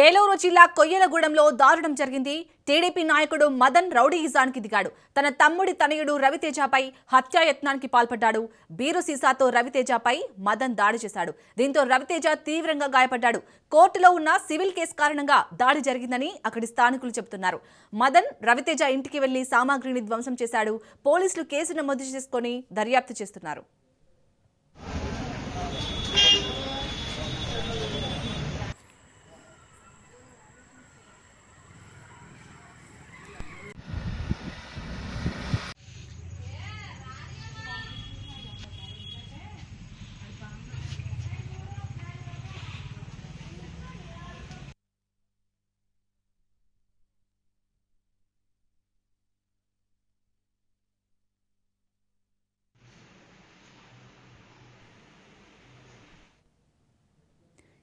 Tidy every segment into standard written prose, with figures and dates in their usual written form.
ఏలూరు జిల్లా కొయ్యలగూడెంలో దారుణం జరిగింది. టీడీపీ నాయకుడు మదన్ రౌడీయిజానికి దిగాడు. తన తమ్ముడి తనయుడు రవితేజపై హత్యాయత్నానికి పాల్పడ్డాడు. బీరు సీసాతో రవితేజపై మదన్ దాడి చేశాడు. దీంతో రవితేజ తీవ్రంగా గాయపడ్డాడు. కోర్టులో ఉన్న సివిల్ కేసు కారణంగా దాడి జరిగిందని అక్కడి స్థానికులు చెబుతున్నారు. మదన్ రవితేజ ఇంటికి వెళ్లి సామాగ్రిని ధ్వంసం చేశాడు. పోలీసులు కేసు నమోదు చేసుకుని దర్యాప్తు చేస్తున్నారు.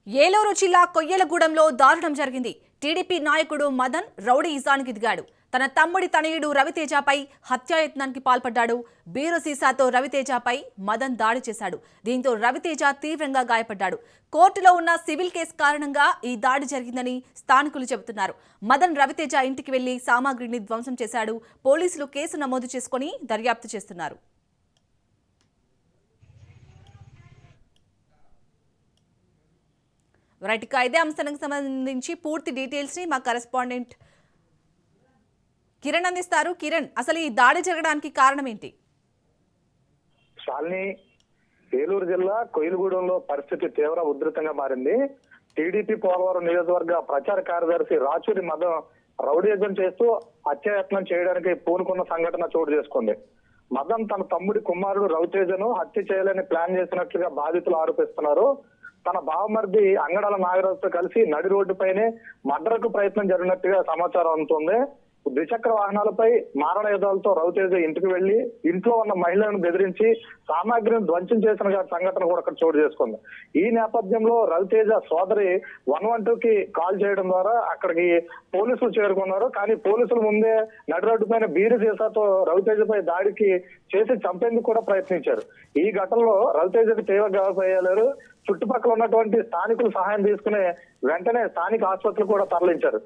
ఏలూరు జిల్లా కొయ్యలగూడెంలో దారుణం జరిగింది. టీడీపీ నాయకుడు మదన్ రౌడీయిజానికి దిగాడు. తన తమ్ముడి తనయుడు రవితేజపై హత్యాయత్నానికి పాల్పడ్డాడు. బీరు సీసాతో రవితేజపై మదన్ దాడి చేశాడు. దీంతో రవితేజ తీవ్రంగా గాయపడ్డాడు. కోర్టులో ఉన్న సివిల్ కేసు కారణంగా ఈ దాడి జరిగిందని స్థానికులు చెబుతున్నారు. మదన్ రవితేజ ఇంటికి వెళ్లి సామాగ్రిని ధ్వంసం చేశాడు. పోలీసులు కేసు నమోదు చేసుకుని దర్యాప్తు చేస్తున్నారు. రైట్, ఇదే అంశానికి సంబంధించి పూర్తి డీటెయిల్స్ ని మా కరెస్పాండెంట్ కిరణ్ అందిస్తారు. కిరణ్, అసలు ఈ దాడి జరగడానికి కారణం ఏంటి? శాలిని, ఏలూరు జిల్లా కొయ్యలగూడెంలో పరిస్థితి తీవ్ర ఉధృతంగా మారింది. టీడీపీ పోలవరం నియోజకవర్గ ప్రచార కార్యదర్శి రాచూరి మదన్ రౌడీయిజం చేస్తూ హత్యాయత్నం చేయడానికి పూనుకున్న సంఘటన చోటు చేసుకుంది. మదన్ తన తమ్ముడి కుమారుడు రవితేజను హత్య చేయాలని ప్లాన్ చేసినట్లుగా బాధితులు ఆరోపిస్తున్నారు. తన బావమర్ది అంగడాల నాగరాజుతో కలిసి నడి రోడ్డుపైనే మర్డర్కు ప్రయత్నం జరిగినట్టుగా సమాచారం అందుతుంది. ద్విచక్ర వాహనాలపై మారణ యుద్ధాలతో రవితేజ ఇంటికి వెళ్లి ఇంట్లో ఉన్న మహిళలను బెదిరించి సామాగ్రిని ధ్వంసం చేసిన సంఘటన కూడా అక్కడ చోటు చేసుకుంది. ఈ నేపథ్యంలో రవితేజ సోదరి 112కి కాల్ చేయడం ద్వారా అక్కడికి పోలీసులు చేరుకున్నారు. కానీ పోలీసులు ముందే నడి రోడ్డు పైన బీరు సీసాతో రవితేజపై దాడికి చేసి చంపేందుకు కూడా ప్రయత్నించారు. ఈ ఘటనలో రవితేజకు తీవ్ర గాయపయ్యారు. చుట్టుపక్కల ఉన్నటువంటి స్థానికులు సహాయం తీసుకుని వెంటనే స్థానిక ఆసుపత్రులు కూడా తరలించారు.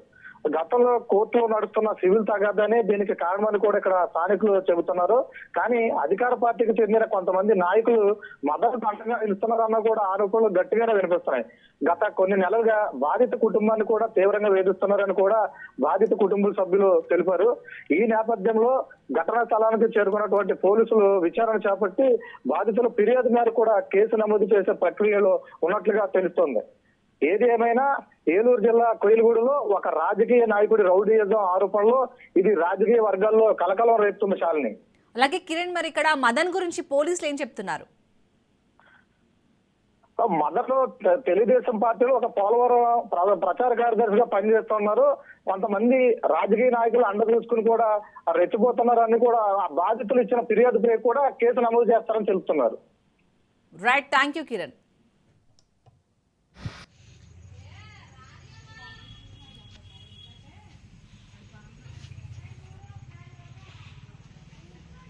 గతంలో కోర్టులో నడుస్తున్న సివిల్ తగాదానే దీనికి కారణమని కూడా ఇక్కడ స్థానికులు చెబుతున్నారు. కానీ అధికార పార్టీకి చెందిన కొంతమంది నాయకులు మద్దతు పంటగా నిలుస్తున్నారన్న కూడా ఆరోపణలు గట్టిగానే వినిపిస్తున్నాయి. గత కొన్ని నెలలుగా బాధిత కుటుంబాన్ని కూడా తీవ్రంగా వేధిస్తున్నారని కూడా బాధిత కుటుంబ సభ్యులు తెలిపారు. ఈ నేపథ్యంలో ఘటనా స్థలానికి చేరుకున్నటువంటి పోలీసులు విచారణ చేపట్టి బాధితుల ఫిర్యాదు మేరకు కూడా కేసు నమోదు చేసే ప్రక్రియలో ఉన్నట్లుగా తెలుస్తోంది. ఏది ఏమైనా ఏలూరు జిల్లా కొయ్యలగూడెంలో ఒక రాజకీయ నాయకుడి రౌడీయిజం ఆరోపణలో ఇది రాజకీయ వర్గాల్లో కలకలం రేపుతుంది. శాలిని, అలాగే కిరణ్, మరి ఇక్కడ మదన్ గురించి పోలీసులు ఏం చెప్తున్నారు? మదన్ తెలుగుదేశం పార్టీలో ఒక పోలవరం ప్రచార కార్యదర్శిగా పనిచేస్తున్నారు. కొంతమంది రాజకీయ నాయకులు అండ చూసుకుని కూడా రెచ్చిపోతున్నారని కూడా ఆ బాధితులు ఇచ్చిన ఫిర్యాదుపై కూడా కేసు నమోదు చేస్తారని తెలుపుతున్నారు. Right, thank you Kiran.